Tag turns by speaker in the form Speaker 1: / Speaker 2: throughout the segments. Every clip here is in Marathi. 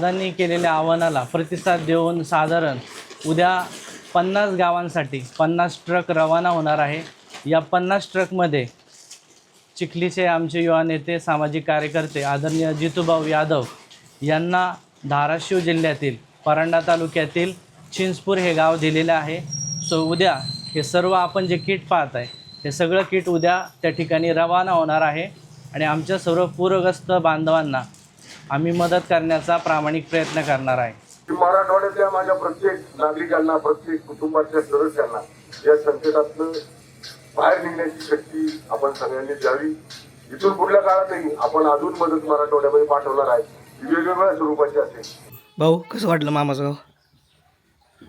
Speaker 1: दादांनी केलेल्या आव्हानाला प्रतिसाद देऊन साधारण उद्या 50 गावांसाठी 50 ट्रक रवाना होणार आहे। या 50 ट्रकमध्ये चिखलीचे आमचे युवा नेते सामाजिक कार्यकर्ते आदरणीय जितूभाऊ यादव यांना धाराशिव जिल्ह्यातील परांडा तालुक्यातील चिंचपूर हे गाव दिलेले आहे। उद्या हे सर्व आपण जे किट पाहत आहे हे सगळं किट उद्या त्या ठिकाणी रवाना होणार आहे आणि आमच्या सर्व पूरग्रस्त बांधवांना आम्ही मदत करण्याचा प्रामाणिक प्रयत्न करणार आहे।
Speaker 2: मराठवाड्यातल्या माझ्या प्रत्येक नागरिकांना, प्रत्येक कुटुंबाच्या सदस्यांना या संकटातून बाहेर निघण्याची शक्ती आपण सगळ्यांनी द्यावी। इथून पुढल्या काळातही आपण अजून मदत मराठवाड्यामध्ये पाठवणार आहे, वेगवेगळ्या स्वरूपाची असेल।
Speaker 3: भाऊ कसं वाटलं मामाचं गाव?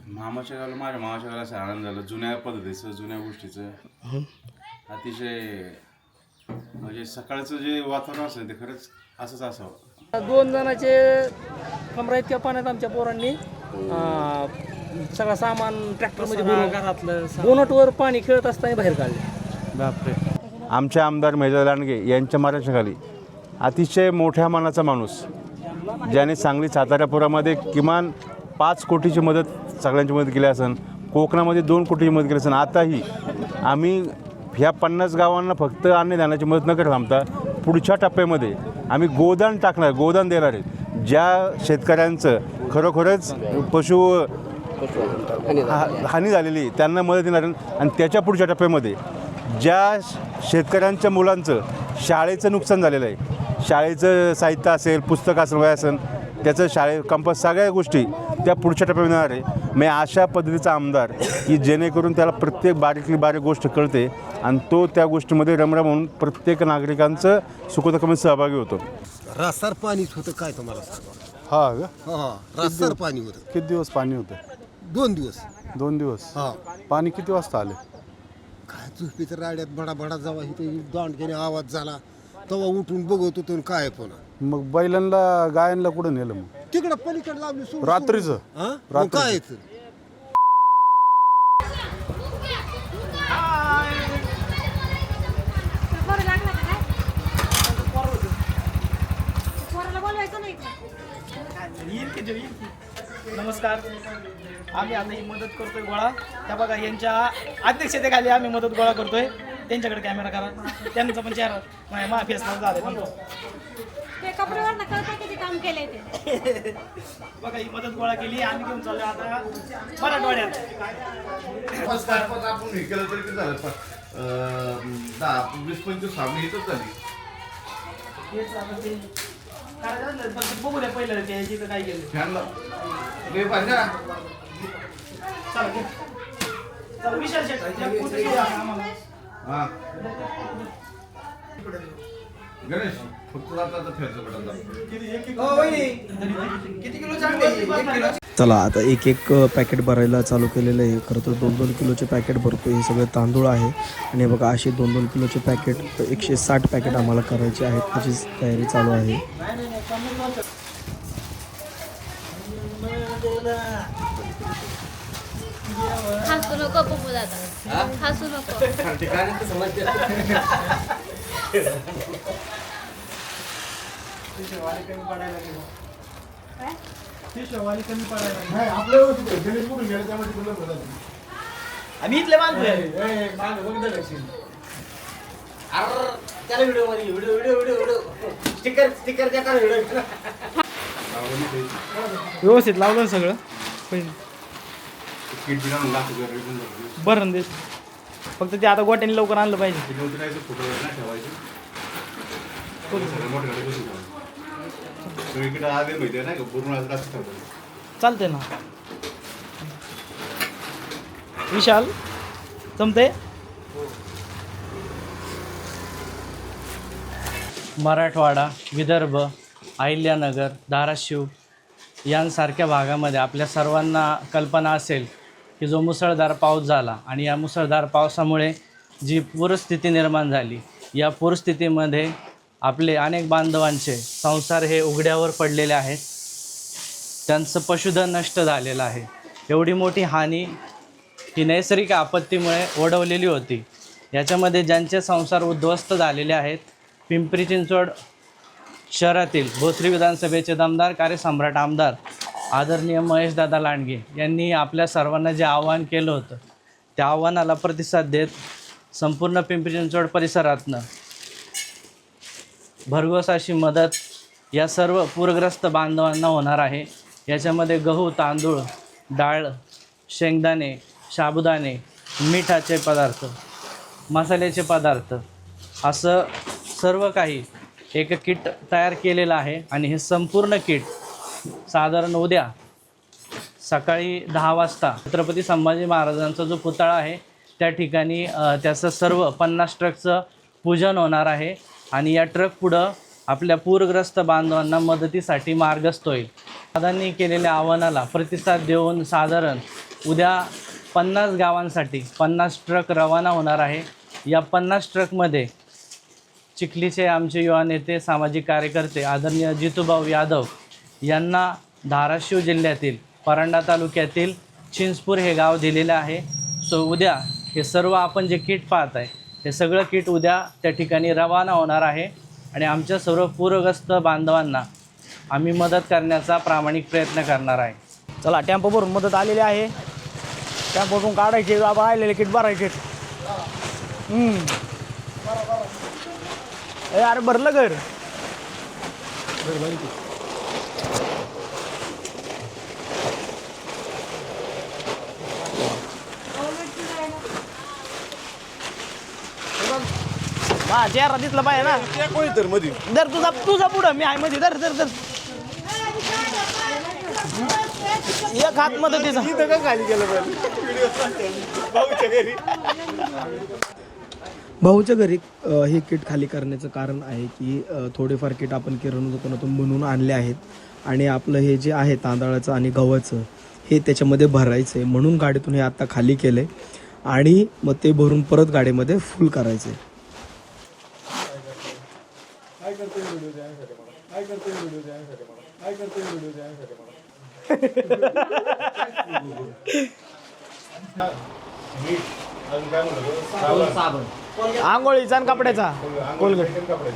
Speaker 4: मामाच्या गावाला, माझ्या मामाच्या गावाला असं आनंद झाला। जुन्या पद्धतीचं, जुन्या गोष्टीचं अतिशय म्हणजे सकाळचं जे वातावरण असेल ते खरंच असंच असावं।
Speaker 5: 2 जणांचे कमरा इतक्या पाण्यात आमच्या पोरांनी सगळं सामान ट्रॅक्टरमध्ये भरून घरातलं बोनटवर पाणी खेळत असताना बाहेर काढले।
Speaker 1: बापरे।
Speaker 6: आमचे आमदार मेजर लांडगे यांच्या मार्गदर्शनाखाली अतिशय मोठ्या मनाचा माणूस, ज्याने सांगली साताऱ्यापुरामध्ये किमान 5 कोटीची मदत सगळ्यांची मदत केली असेल, कोकणामध्ये 2 कोटीची मदत केली असेल। आताही आम्ही ह्या 50 गावांना फक्त अन्नदानाची मदत न करता थांबता पुढच्या टप्प्यामध्ये आम्ही गोदान टाकणार, गोदान देणार आहे। ज्या शेतकऱ्यांचं खरोखरच हानी झालेली त्यांना मदत देणार आहे। आणि त्याच्या पुढच्या टप्प्यामध्ये ज्या शेतकऱ्यांच्या मुलांचं शाळेचं नुकसान झालेलं आहे, शाळेचं साहित्य असेल, पुस्तक असेल, वय असेल, त्याचं कंपास सगळ्या गोष्टी त्या पुढच्या टप्प्यात येणार आहे। मी अशा पद्धतीचा आमदार की जेणेकरून त्याला प्रत्येक बारीकली बारीक गोष्ट कळते आणि तो त्या गोष्टीमध्ये रमरम म्हणून प्रत्येक नागरिकांचं सुखदुःखामध्ये सहभागी होतो।
Speaker 7: रास्तार पाणीच होतं काय तुम्हाला सांगा?
Speaker 6: हा का?
Speaker 7: हा, रास्तार पाणी होतं।
Speaker 6: किती दिवस पाणी होतं?
Speaker 7: 2 दिवस।
Speaker 6: 2 दिवस?
Speaker 7: हा।
Speaker 6: पाणी किती वाजता आले?
Speaker 7: काय झोपेच्या राड्यात बडा बडा जावा इथे दांडक्याने आवाज झाला तेव्हा उठून बघत होतो काय पुन्हा
Speaker 6: मग बैलांना गायांना कुठं नेलं? मग
Speaker 7: तिकडं पलीकडे लावली सोडून.
Speaker 6: रात्रीचं?
Speaker 7: हा? मग काय येतं?
Speaker 5: नमस्कार, आम्ही आता ही मदत करतोय गोळा। त्या बघा यांच्या अध्यक्षतेखाली आम्ही मदत गोळा करतोय। त्यांच्याकडे कॅमेरा करा, त्यांचा पण चेहरा माफी असणार झालं
Speaker 8: ते कपड्यावर नकळत किती काम केले ते
Speaker 5: बघा। ही मदत गोळा केली, आम्ही घेऊन चाललो आता मराठवाड्यात।
Speaker 4: आपण हे केलं तरी किती झालं? 10-20-25 सामने इथंच झाली।
Speaker 5: बघू द्या पहिलं ते काय केलं। चला विशाल शेठ
Speaker 4: गणेश फक्त
Speaker 3: चला आता एक पॅकेट भरायला चालू केलेलं आहे। खरं तर 2-2 किलोचे पॅकेट भरतो। हे सगळे तांदूळ आहे आणि बघा असे 2-2 किलोचे पॅकेट 160 पॅकेट आम्हाला करायचे आहेत, त्याची तयारी चालू आहे।
Speaker 8: हसू नको पप्पू दादा, हसू नको।
Speaker 5: आम्ही इथले बांधतोय त्याला व्हिडिओ मध्ये व्हिडिओ स्टिकर त्या व्हिडिओ व्यवस्थित लावलं सगळं बरं देस। फक्त ते आता गोट्याने लवकर आणलं पाहिजे। चालतंय ना विशाल, जमतंय?
Speaker 1: मराठवाडा, विदर्भ, अहिल्यानगर, धाराशिव यांसारख्या भागामध्ये आपल्या सर्वांना कल्पना असेल की जो मुसळधार पाऊस झाला आणि या मुसळधार पावसामुळे जी पूरस्थिती निर्माण झाली, या पूरस्थितीमध्ये आपले अनेक बांधवांचे संसार हे उघड्यावर पडलेले आहेत। त्यांचं पशुधन नष्ट झालेलं आहे। एवढी मोठी हानी ही नैसर्गिक आपत्तीमुळे ओढवलेली होती। याच्यामध्ये ज्यांचे संसार उद्ध्वस्त झालेले आहेत, पिंपरी चिंचवड शहरातील भोसरी विधानसभेचे दमदार कार्यसम्राट आमदार आदरणीय महेशदादा लांडगे यांनी आपल्या सर्वांना जे आवाहन केलं होतं त्या आव्हानाला प्रतिसाद देत संपूर्ण पिंपरी चिंचवड परिसरातनं भरघोस अशी मदत या सर्व पूरग्रस्त बांधवांना होणार आहे. याच्यामध्ये गहू, तांदूळ, डाळ, शेंगदाणे, साबुदाणे, मिठाचे पदार्थ, मसाल्याचे पदार्थ असं सर्व काही एक किट तयार केलेलं आहे. आणि हे संपूर्ण किट साधारण उद्या सकाळी 10 वाजता छत्रपती संभाजी महाराजांचा जो पुतळा आहे त्या ठिकाणी त्याचं सर्व 50 ट्रकचं पूजन होणार आहे. आणि या ट्रक पुढं आपल्या पूरग्रस्त बांधवांना मदतीसाठी मार्गस्थ होईल. दादांनी केलेल्या आव्हानाला प्रतिसाद देऊन साधारण उद्या 50 गावांसाठी 50 ट्रक रवाना होणार आहे. या 50 ट्रकमध्ये चिखलीचे आमचे युवा नेते, सामाजिक कार्यकर्ते आदरणीय जितूभाऊ यादव यांना धाराशिव जिल्ह्यातील परांडा तालुक्यातील चिंचपूर हे गाव दिलेलं आहे. सो उद्या हे सर्व आपण जे किट पाहत आहे हे सगळं किट उद्या त्या ठिकाणी रवाना होणार आहे. आणि आमच्या सर्व पूरग्रस्त बांधवांना आम्ही मदत करण्याचा प्रामाणिक प्रयत्न करणार आहे.
Speaker 5: चला, टेम्पो भरून मदत आलेली आहे. टेम्पोतून काढायचे, बाबा आलेले किट भरायचे. अरे भरलं घर. हा, चेहरा दिसला पाहिजे ना. दर तुझा पुढं मी आहे मध्ये. दर एक हात मदतीचा.
Speaker 3: भाऊच्या घरी हे किट खाली करण्याचं कारण आहे की थोडेफार किट आपण किराणा दुकानातून बनवून आणले आहेत आणि आपलं हे जे आहे तांदळाचं आणि गव्हाचं हे त्याच्यामध्ये भरायचं आहे. म्हणून गाडीतून हे आत्ता खाली केलं आहे आणि मग ते भरून परत गाडीमध्ये फुल करायचं आहे.
Speaker 5: आंघोळीचा आणि कपड्याचा कोलगेट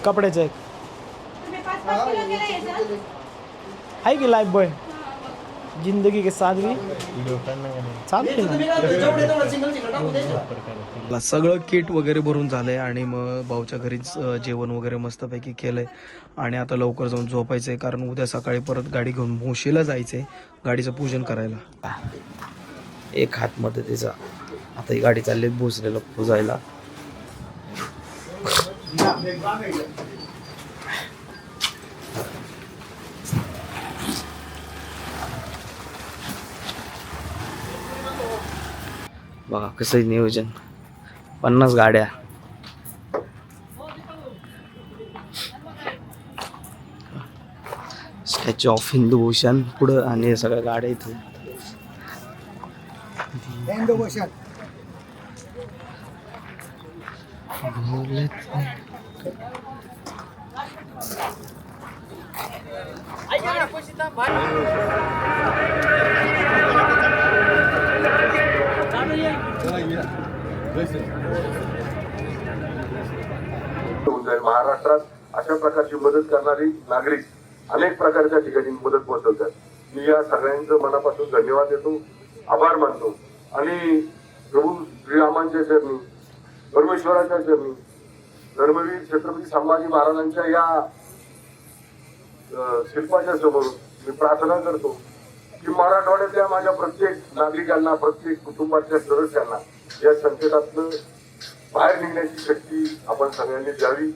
Speaker 5: कपड्याचा एक
Speaker 8: तुम्ही 5-5 किलो केलं याचं?
Speaker 5: आहे की लाईफ बॉय जिंदगी के साथ भी चालते ना.
Speaker 3: सगळं किट वगैरे भरून झालंय आणि मग भाऊच्या घरीच जेवण वगैरे मस्तपैकी केलंय आणि आता लवकर जाऊन झोपायचंय कारण उद्या सकाळी परत गाडी घेऊन मोशीला जायचंय गाडीचं पूजन करायला. एक हात मदतीचा. आता ही गाडी चालली भोसलेला पुजायला. बघा कसं नियोजन. 50 गाड्या. स्टॅच्यू ऑफ हिंदू भूषण पुढं आणि सगळ्या गाड्या इथे.
Speaker 2: महाराष्ट्रात अशा प्रकारची मदत करणारी नागरिक अनेक प्रकारच्या ठिकाणी मदत पोहोचवतात. मी या सगळ्यांचं मनापासून धन्यवाद देतो, आभार मानतो आणि प्रभू श्रीरामांच्या चरणी, परमेश्वराच्या चरणी, धर्मवीर छत्रपती संभाजी महाराजांच्या या शिल्पाच्या समोर मी प्रार्थना करतो की मराठवाड्यातल्या माझ्या प्रत्येक नागरिकांना, प्रत्येक कुटुंबाच्या सदस्यांना या संकटातनं बाहेर निघण्याची शक्ती आपण सगळ्यांनी द्यावी.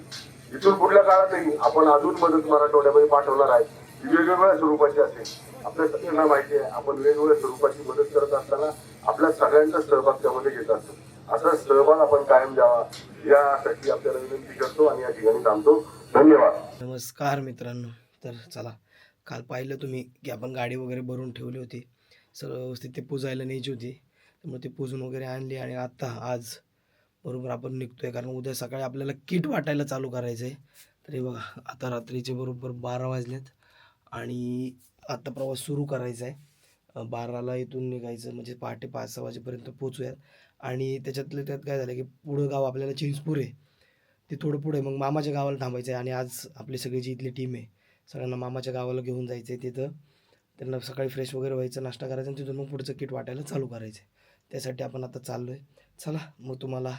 Speaker 2: इथून पुढल्या काळातही आपण अजून मदत मराठवाड्यामध्ये पाठवणार आहे. वेगवेगळ्या स्वरूपाची असेल. आपल्या सगळ्यांना माहिती आहे आपण वेगवेगळ्या स्वरूपाची मदत करत असताना आपल्या सगळ्यांचा सहभाग त्यामध्ये घेत असतो. असा सहभाग आपण कायम द्यावा यासाठी आपल्याला विनंती करतो आणि या ठिकाणी थांबतो. धन्यवाद.
Speaker 3: नमस्कार मित्रांनो. तर चला, काल पाहिलं तुम्ही की आपण गाडी वगैरे भरून ठेवली होती, सगळं व्यवस्थित ते पुजायला न्यायची होती. त्यामुळे ते पुजून वगैरे आणली आणि आत्ता आज बरोबर आपण निघतोय कारण उद्या सकाळी आपल्याला किट वाटायला चालू करायचं आहे. तरी बघा आता रात्रीचे बरोबर 12 वाजलेत आणि आता प्रवास सुरू करायचा आहे. 12ला इथून निघायचं म्हणजे पहाटे 5-6 वाजेपर्यंत पोचूयात. आणि त्याच्यातलं त्यात काय झालं की पुढं गाव आपल्याला चिंचपूर आहे ते थोडं पुढे मग मामाच्या गावाला थांबायचं आहे. आणि आज आपली सगळी जी इथली टीम आहे सगळ्यांना मामाच्या गावाला घेऊन जायचं आहे. तिथं त्यांना सकाळी फ्रेश वगैरे व्हायचं, नाश्ता करायचा आणि तिथून मग पुढचं किट वाटायला चालू करायचं आहे. त्यासाठी आपण आता चाललो आहे. चला मग तुम्हाला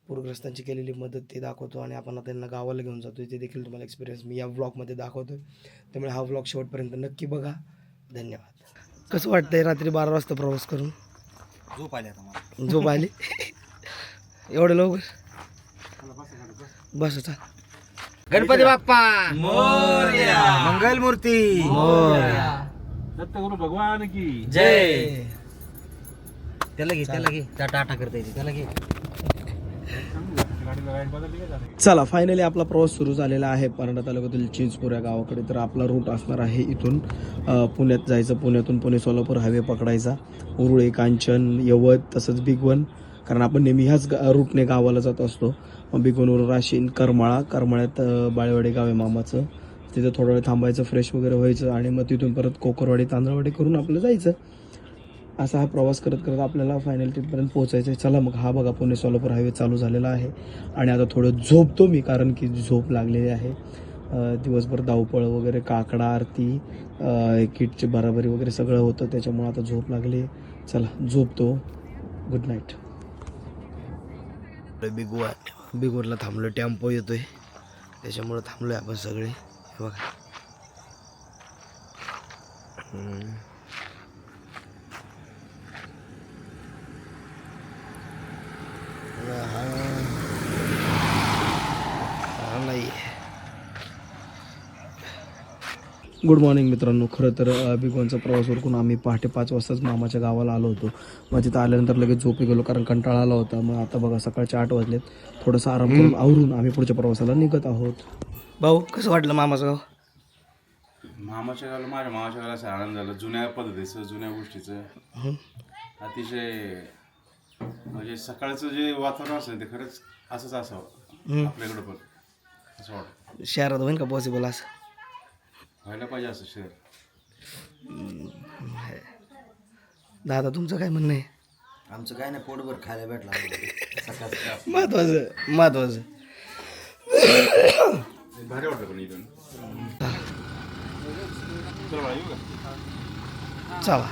Speaker 3: पूरग्रस्तांची केलेली मदत ते दाखवतो आणि आपण आता त्यांना गावाला घेऊन जातो आहे. ते देखील तुम्हाला एक्सपिरियन्स मी या व्लॉगमध्ये दाखवतो आहे. त्यामुळे हा व्लॉग शेवटपर्यंत नक्की बघा. धन्यवाद. कसं वाटतंय रात्री 12 वाजता प्रवास करून?
Speaker 9: झोप आली आता मला.
Speaker 3: झोप आली एवढं लवकर? बस आता.
Speaker 9: गणपती बाप्पा मोरया, मंगल मूर्ती
Speaker 1: दत्तगुरु भगवान की
Speaker 3: जय.
Speaker 9: त्याला घे टाटा करता येते त्याला घे.
Speaker 3: चला फायनली आपला प्रवास सुरू झालेला आहे परांडा तालुक्यातील चिंचपूर या गावाकडे. तर आपला रूट असणार आहे इथून पुण्यात जायचं, पुण्यातून पुणे सोलापूर हायवे पकडायचा, उरुळे, कांचन, यवत तसंच बिगवन, कारण आपण नेहमी ह्याच रूटने गावाला जात असतो. बिगवनवरून राशीन, करमाळ्यात बाळेवाडी गाव आहे मामाचं, तिथं थोडा वेळ थांबायचं, फ्रेश वगैरे व्हायचं आणि मग तिथून परत कोकरवाडी तांदळवाडी करून आपलं जायचं. असा हा प्रवास करत करत आपल्याला फायनल तिथपर्यंत पोहोचायचं आहे. चला मग हा बघा पुणे सोलापूर हायवे चालू झालेला आहे आणि आता थोडं झोपतो मी, कारण की झोप लागलेली आहे. दिवसभर धावपळ वगैरे, काकडा आरती, किटची बराबरी वगैरे सगळं होतं, त्याच्यामुळे आता झोप लागली. चला झोपतो. Good night. बिगवरला थांबलो, टेम्पो येतोय त्याच्यामुळे थांबलोय आपण सगळे. हे बघा नाही. गुड मॉर्निंग मित्रांनो. खरं तर बिगवनचा प्रवास उरकून आम्ही पहाटे 5 वाजताच मामाच्या गावाला आलो होतो. मग तिथं आल्यानंतर लगेच झोपी गेलो, कारण कंटाळा आला होता. मग आता बघा सकाळचे 8 वाजलेत. थोडंसं आराम करून आवरून आम्ही पुढच्या प्रवासाला निघत आहोत. भाऊ कसं वाटलं मामाचं गाव?
Speaker 4: माझ्या मामाच्या गावाला असा आनंद झाला. जुन्या पद्धतीचं, जुन्या गोष्टीचं अतिशय म्हणजे सकाळचं जे वातावरण असेल ते खरंच असंच असावं आपल्याकडं पण असं वाटतं.
Speaker 3: शहरात होईन का पॉसिबल असं?
Speaker 4: व्हायला पाहिजे असं शहर.
Speaker 3: दादा तुमचं काय म्हणणं आहे?
Speaker 9: आमचं काय नाही, पोटभर खायला भेटला सकाळ
Speaker 3: महत्वाचं
Speaker 4: भारी वाटतं पण इथून.
Speaker 3: चला.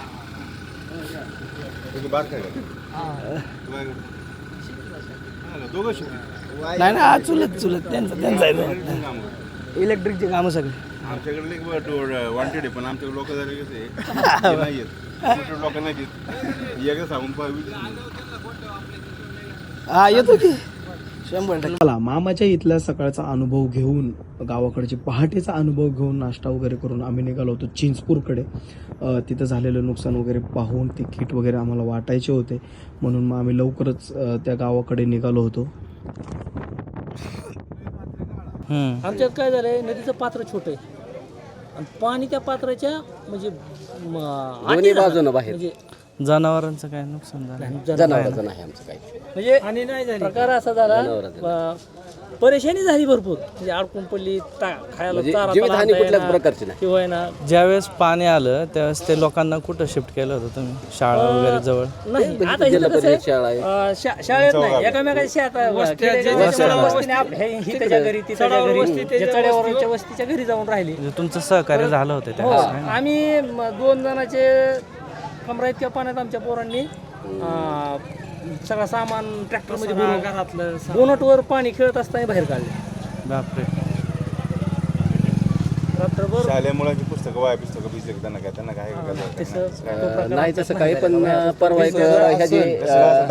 Speaker 3: नाही ना, चुलत त्यांचं इलेक्ट्रिकचे कामं सगळे
Speaker 4: आमच्याकडे वॉन्टेड आहे, पण आमच्याकडे लोक झाले कसे नाही येत, लोक नाही येत. एकदा सांगून
Speaker 3: हा येतो की 100%. चला मामाच्या इथला सकाळचा अनुभव घेऊन, गावाकडचे पहाटेचा अनुभव घेऊन, नाश्ता वगैरे करून आम्ही निघालो होतो चिंचपूरकडे. तिथं झालेलं नुकसान वगैरे पाहून ते किट वगैरे आम्हाला वाटायचे होते, म्हणून मग आम्ही लवकरच त्या गावाकडे निघालो होतो.
Speaker 5: आमच्यात काय झालंय, नदीचं पात्र छोटं आहे आणि पाणी त्या पात्राच्या म्हणजे दोन्ही बाजूनं बाहेर, म्हणजे
Speaker 1: जनावरांचं काय नुकसान झालं?
Speaker 9: जनावरांचं नाही आमचं काही.
Speaker 5: म्हणजे आणि नाही झाली प्रकार असा झाला, परेशानी झाली भरपूर, म्हणजे अडकून पडली, खायला चारा
Speaker 9: जीवितहानी कुठल्याच प्रकारची नाही.
Speaker 5: किंवा ना
Speaker 1: ज्यावेळेस पाणी आलं त्यावेळेस ते लोकांना कुठं शिफ्ट केलं होतं तुम्ही? शाळा वगैरे जवळ?
Speaker 5: नाही. आता इथं कसं आहे, शाळेत नाही, एकामेकाच्या शेतात हिताच्या घरी, तिथच्या घरी, चढ्यावरच्या वस्तीच्या घरी जाऊन राहिली.
Speaker 1: म्हणजे तुमचं सहकार्य झालं होतं त्यावेळेस काय?
Speaker 5: आम्ही 2 जणांचे कमरा इतक्या पाण्यात आमच्या पोरांनी सगळं सामान ट्रॅक्टरमध्ये भरून घरातलं बोनटवर पाणी खेळत असताना बाहेर काढले.
Speaker 1: बापरे.
Speaker 5: रात्रभर
Speaker 6: शालेय मुलांची पुस्तकं, वाया पुस्तकं भिजले त्यांना काय
Speaker 9: नाही तसं काही, पण परवा एक ह्याची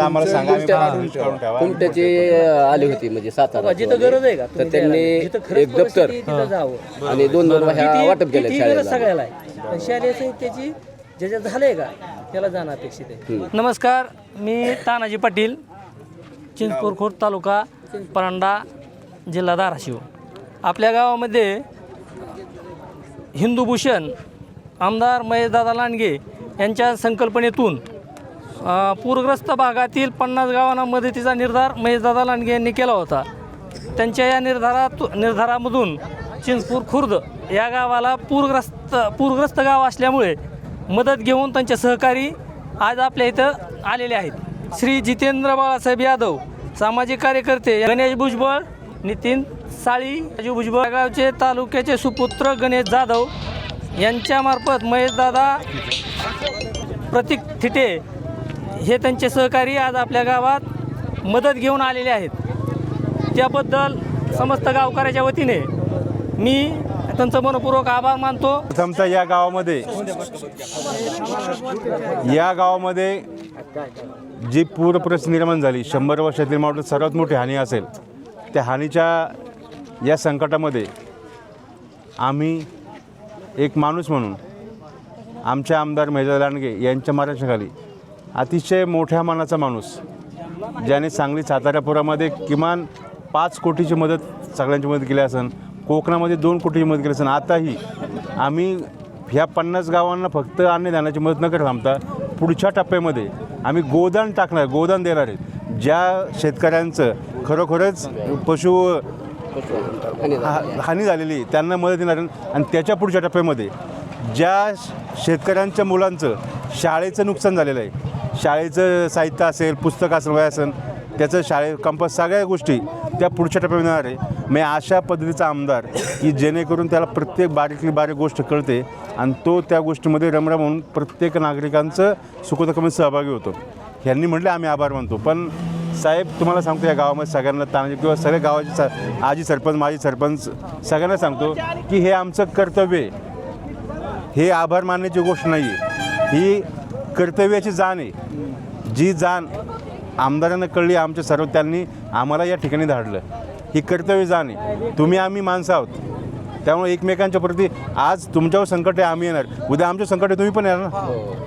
Speaker 6: आम्हाला सांगा, आम्ही काढून ठेवा.
Speaker 9: कुमट्याची आली होती, म्हणजे सातारा,
Speaker 5: जिथं गरज आहे का
Speaker 9: तर त्यांनी एक दप्तर
Speaker 5: तिथं जावं
Speaker 9: आणि 2 वह्या वाटप केल्या शाळेला.
Speaker 5: सगळ्याला आहे, पण शालेय साहित्याची ज्याच्यात झालंय का त्याला जाणं अपेक्षित आहे. नमस्कार, मी तानाजी पाटील, चिंचपूर खोत तालुका परांडा, जिल्हा धाराशिव. आपल्या गावामध्ये हिंदूभूषण आमदार महेशदादा लांडगे यांच्या संकल्पनेतून पूरग्रस्त भागातील 50 गावांना मदतीचा निर्धार महेशदादा लांडगे यांनी केला होता. त्यांच्या या निर्धारामधून चिंचपूर खुर्द या गावाला पूरग्रस्त गाव असल्यामुळे मदत घेऊन त्यांचे सहकारी आज आपल्या इथं आलेले आहेत. श्री जितेंद्र बाळासाहेब यादव, सामाजिक कार्यकर्ते, गणेश भुजबळ, नितीन साळी, राजू भुजबळ गावचे तालुक्याचे सुपुत्र गणेश जाधव यांच्यामार्फत महेशदादा प्रतीक थिटे हे त्यांचे सहकारी आज आपल्या गावात मदत घेऊन आलेले आहेत. त्याबद्दल समस्त गावकऱ्याच्या वतीने मी त्यांचं मनपूर्वक आभार मानतो.
Speaker 6: प्रथमतः या गावामध्ये जी पूर परिस्थिती निर्माण झाली, 100 वर्षातील मावळात सर्वात मोठी हानी असेल, त्या हानीच्या या संकटामध्ये आम्ही एक माणूस म्हणून आमचे आमदार महेशदादा लांडगे यांच्या मार्गदर्शनाखाली अतिशय मोठ्या मानाचा माणूस, ज्याने सांगली साताऱ्यापुरामध्ये किमान 5 कोटीची मदत सगळ्यांची मदत केली असेल, कोकणामध्ये 2 कोटीची मदत केली असेल. आताही आम्ही ह्या 50 गावांना फक्त अन्नदानाची मदत न करता थांबता पुढच्या टप्प्यामध्ये आम्ही गोदान टाकणार, गोदान देणार आहेत. ज्या शेतकऱ्यांचं खरोखरच हानी झालेली त्यांना मदत देणार आणि त्याच्या पुढच्या टप्प्यामध्ये ज्या शेतकऱ्यांच्या मुलांचं शाळेचं नुकसान झालेलं आहे, शाळेचं साहित्य असेल, पुस्तक असेल, वह्या असेल, त्याचं कंपास सगळ्या गोष्टी त्या पुढच्या टप्प्यात येणार आहे. मी अशा पद्धतीचा आमदार की जेणेकरून त्याला प्रत्येक बारीकली बारीक गोष्ट कळते आणि तो त्या गोष्टीमध्ये रमरम म्हणून प्रत्येक नागरिकांचं सुखदुःखामध्ये सहभागी होतो. ह्यांनी म्हटले आम्ही आभार मानतो, पण साहेब तुम्हाला सांगतो या गावामध्ये सगळ्यांना तानाजी किंवा सगळ्या गावाचे आजी सरपंच, माजी सरपंच सगळ्यांना सांगतो की हे आमचं कर्तव्य आहे. हे आभार मानण्याची गोष्ट नाही आहे, ही कर्तव्याची जाण आहे. जी जाण आमदारांना कळली, आमच्या सर्व त्यांनी आम्हाला या ठिकाणी धाडलं. ही कर्तव्य जाण आहे. तुम्ही आम्ही माणसं आहोत, त्यामुळे एकमेकांच्या प्रती आज तुमच्यावर संकट आहे, आम्ही येणार, उद्या आमच्या संकट आहे, तुम्ही पण येणार ना.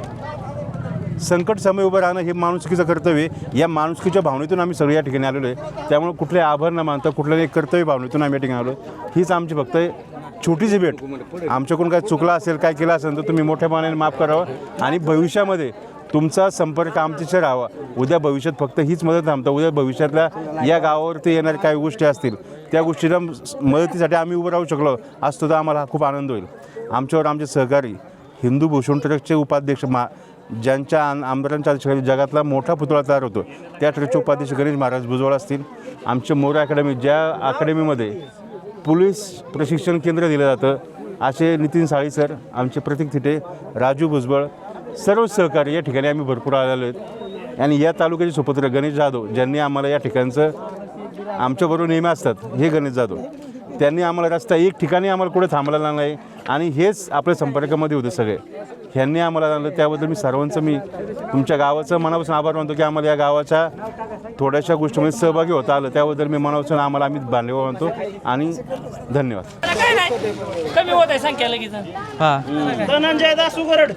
Speaker 6: संकट समय उभं राहणं हे माणुसकीचं कर्तव्य आहे. या माणुसकीच्या भावनेतून आम्ही सगळे या ठिकाणी आलेलो आहे. त्यामुळे कुठले आभार न मानता कुठल्याही कर्तव्य भावनेतून आम्ही या ठिकाणी आलो. हीच आमची फक्त छोटीशी भेट. आमच्याकडून काय चुकला असेल, काय केलं असेल तर तुम्ही मोठ्या मनाने माफ करावं आणि भविष्यामध्ये तुमचा संपर्क आमच्याशी राहावा. उद्या भविष्यात फक्त हीच मदत थांबता, उद्या भविष्यातल्या या गावावरती येणाऱ्या काही गोष्टी असतील त्या गोष्टीला मदतीसाठी आम्ही उभं राहू शकलो असतो तर आम्हाला खूप आनंद होईल. आमच्यावर आमचे सहकारी हिंदू भूषण ट्रस्टचे उपाध्यक्ष ज्यांच्या आमदारांच्या जगातला मोठा पुतळा तयार होतो त्या ट्रस्टचे उपाध्यक्ष गणेश महाराज भुजबळ असतील. आमचे मोरा अकॅडमी, ज्या अकॅडमीमध्ये पोलीस प्रशिक्षण केंद्र दिलं जातं, असे नितीन साळी सर, आमचे प्रतीक थिटे, राजू भुजबळ, सर्व सहकारी या ठिकाणी आम्ही भरपूर आलेलो आहेत. आणि या तालुक्याचे सुपुत्र गणेश जाधव ज्यांनी आम्हाला या ठिकाणचं आमच्याबरोबर नेहमी असतात, हे गणेश जाधव त्यांनी आम्हाला रस्ता एक ठिकाणी आम्हाला कुठे थांबलेला नाही आणि हेच आपल्या संपर्कामध्ये होते सगळे. ह्यांनी आम्हाला आणलं, त्याबद्दल मी सर्वांचं मी तुमच्या गावाचं मनापासून आभार मानतो की आम्हाला या गावाच्या थोड्याशा गोष्टीमध्ये सहभागी होता आलं. त्याबद्दल मी मनापासून आम्हाला आम्ही धन्यवाद मानतो आणि धन्यवाद.
Speaker 5: काय नाही कमी होत आहे संख्या लगेच.
Speaker 1: हां,
Speaker 5: धनंजय दासू गरड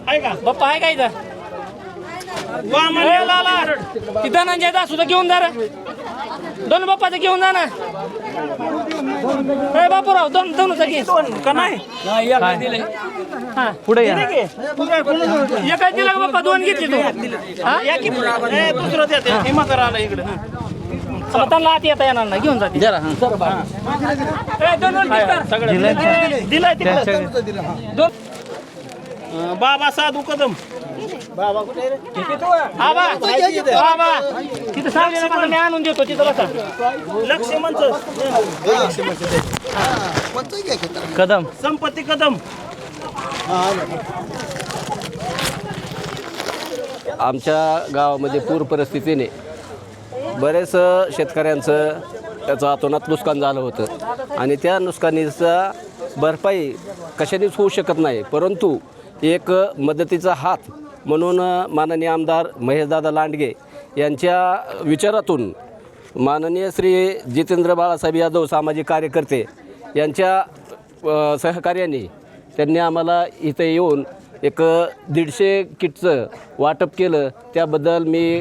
Speaker 5: आहे का बाप्पा, आहे का इथं? ती धनंजय दासू घेऊन जा रे, दोन बाप्पाचं घेऊन जा ना. बापूराव दोनच घे का नाही?
Speaker 1: पुढे या.
Speaker 5: एकाच दिला का बाप्पा? 2 घेतली तू? त्यांना आत येता येणार नाही, घेऊन जाते
Speaker 9: बाबा साधू कदम
Speaker 5: तिथं सांगली मी आणून देतो, तिथं बसा.
Speaker 1: कदम,
Speaker 9: संपत्ती कदम. आमच्या गावामध्ये पूर परिस्थितीने बरेच शेतकऱ्यांचं त्याचं अतोनात नुकसान झालं होतं आणि त्या नुकसानीचा भरपाई कशानेच होऊ शकत नाही. परंतु एक मदतीचा हात म्हणून माननीय आमदार महेशदादा लांडगे यांच्या विचारातून माननीय श्री जितेंद्र बाळासाहेब यादव सामाजिक कार्यकर्ते यांच्या सहकार्याने त्यांनी आम्हाला इथं येऊन एक 150 किटचं वाटप केलं. त्याबद्दल मी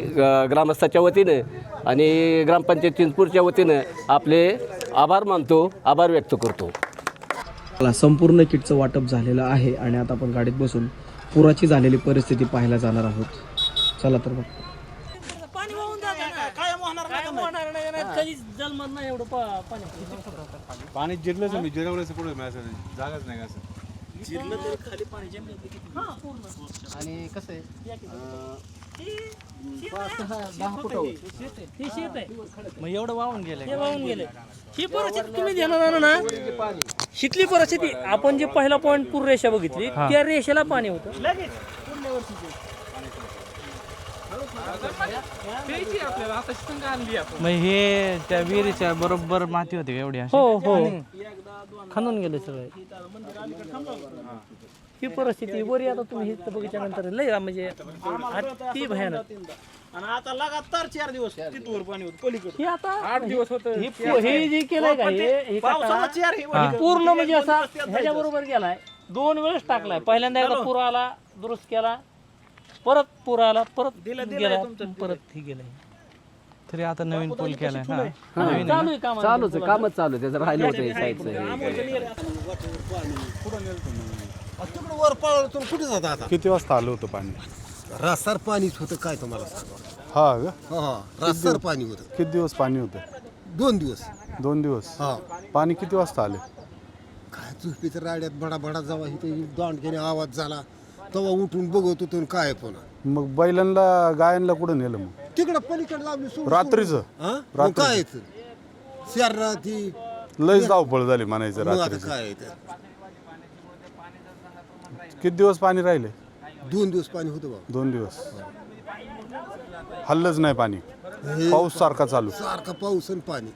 Speaker 9: ग्रामस्थाच्या वतीनं आणि ग्रामपंचायत चिंचपूरच्या वतीनं आपले आभार मानतो, आभार व्यक्त करतो.
Speaker 3: संपूर्ण किटचं वाटप झालेलं आहे आणि आता आपण गाडीत बसून पुराची झालेली परिस्थिती पाहायला जाणार आहोत. चला तर मग.
Speaker 5: पाणी वाहून होणार नाही, कधीच जलमत नाही एवढं
Speaker 6: पाणी जिरलंच मी जिरवलं पुढे जागाच नाही असं
Speaker 5: जिरलं तरी खाली पाणी जमलं.
Speaker 9: आणि कसं आहे
Speaker 5: हे शेत आहे
Speaker 1: मग एवढं वाहून गेले
Speaker 5: हे वाहून गेले. ही परिस्थिती तुम्ही ध्यानात ना, शिकली परिस्थिती. आपण जे पहिला पॉईंट पूर रेषा बघितली त्या रेषेला पाणी होतं.
Speaker 1: मग हे त्या विहिरीच्या बरोबर माती होती का एवढी अशी?
Speaker 5: हो हो खणून गेले सगळे. ही परिस्थिती वरी आता तुम्ही हे बघितल्यानंतर लय म्हणजे अति भयानक.
Speaker 10: आणि आता लगातार 4 दिवस तिथवर पाणी होतं पलीकडे.
Speaker 5: हे आता 8 दिवस होत हे जे केलंय का हे
Speaker 10: पावसाला 4
Speaker 5: हे पूर्ण म्हणजे असा ह्याच्या बरोबर गेलाय. 2 वेळेस टाकलाय. पहिल्यांदा एकदा पूर आला दुरुस्त केला, परत पूर आला, परत गेला, परत हे गेलाय.
Speaker 1: तरी आता नवीन पूल केलाय ना.
Speaker 5: चालू आहे काम.
Speaker 9: चालूच आहे, कामच चालू आहे. त्याचं राहिलं होतं साईडचं.
Speaker 7: तिकडं वर पळतो कुठे जातं आता?
Speaker 6: किती वाजता आलं होतं पाणी?
Speaker 7: रस्त्यावर पाणीच होतं काय तुम्हाला सांगा.
Speaker 6: हा का?
Speaker 7: हा रस्त्यावर पाणी होतं.
Speaker 6: किती दिवस पाणी होतं?
Speaker 7: 2 दिवस.
Speaker 6: 2 दिवस.
Speaker 7: हा
Speaker 6: पाणी किती वाजता आले?
Speaker 7: काय झोपेच्या राड्यात बडा बडा जावा इथे दांडक्याने आवाज झाला तेव्हा उठून बघत होतो आणि काय पुन्हा
Speaker 6: मग बैलांना गायांना कुठं नेलं मग?
Speaker 7: तिकडं पलीकडे लावली सोडून.
Speaker 6: रात्रीचं?
Speaker 7: हा? मग काय येतं शहरात ती
Speaker 6: लयच धावपळ झाली म्हणायचं
Speaker 7: मग आता
Speaker 6: रात्रीचं.
Speaker 7: काय येतं.
Speaker 6: किती दिवस पाणी राहिले?
Speaker 7: 2 दिवस पाणी होतं बाबा.
Speaker 6: 2 दिवस. हल्लंच नाही पाणी. पाऊस सारखा चालू.
Speaker 7: सारखा पाऊस आणि पाणी.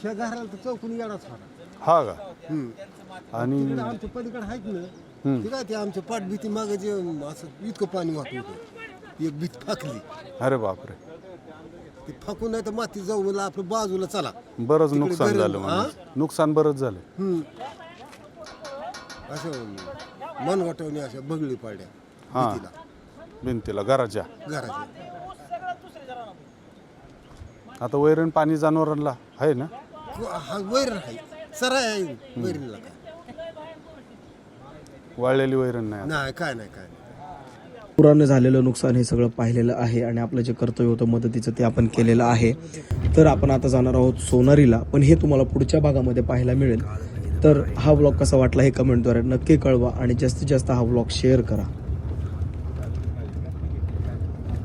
Speaker 7: ह्या घराला तर चौकून येणारच होता.
Speaker 6: हा का? आणि
Speaker 7: तिकडे आमच्या पलीकडे आहेत ना ते काय ते आमच्या पाठभीती मागे जे असं इतकं पाणी वाहत होतं. एक भीत फाकली.
Speaker 6: अरे बापरे,
Speaker 7: ते फाकून नाही तर माती जाऊन आपलं बाजूला चला.
Speaker 6: बरंच नुकसान झालं म्हणायचं. नुकसान बरंच झालं.
Speaker 7: असं मनगटवणे अशा बगळी पाड्या
Speaker 6: हा
Speaker 7: भीतीला,
Speaker 6: भिंतीला घराच्या.
Speaker 7: घराच्या.
Speaker 6: आता वैरण पाणी जनावरांना आहे ना?
Speaker 7: हा वैरण आहे सरा आहे वैरणला काय
Speaker 6: वाळलेली वैरण नाही.
Speaker 7: नाही काय नाही काय नाही.
Speaker 3: पुरानं झालेलं नुकसान हे सगळं पाहिलेलं आहे आणि आपलं जे कर्तव्य होतं मदतीचं ते आपण केलेलं आहे. तर आपण आता जाणार आहोत सोनारीला, पण हे तुम्हाला पुढच्या भागामध्ये पाहायला मिळेल. तर हा व्लॉग कसा वाटला हे कमेंटद्वारे नक्की कळवा आणि जास्तीत जास्त हा व्लॉग शेअर करा.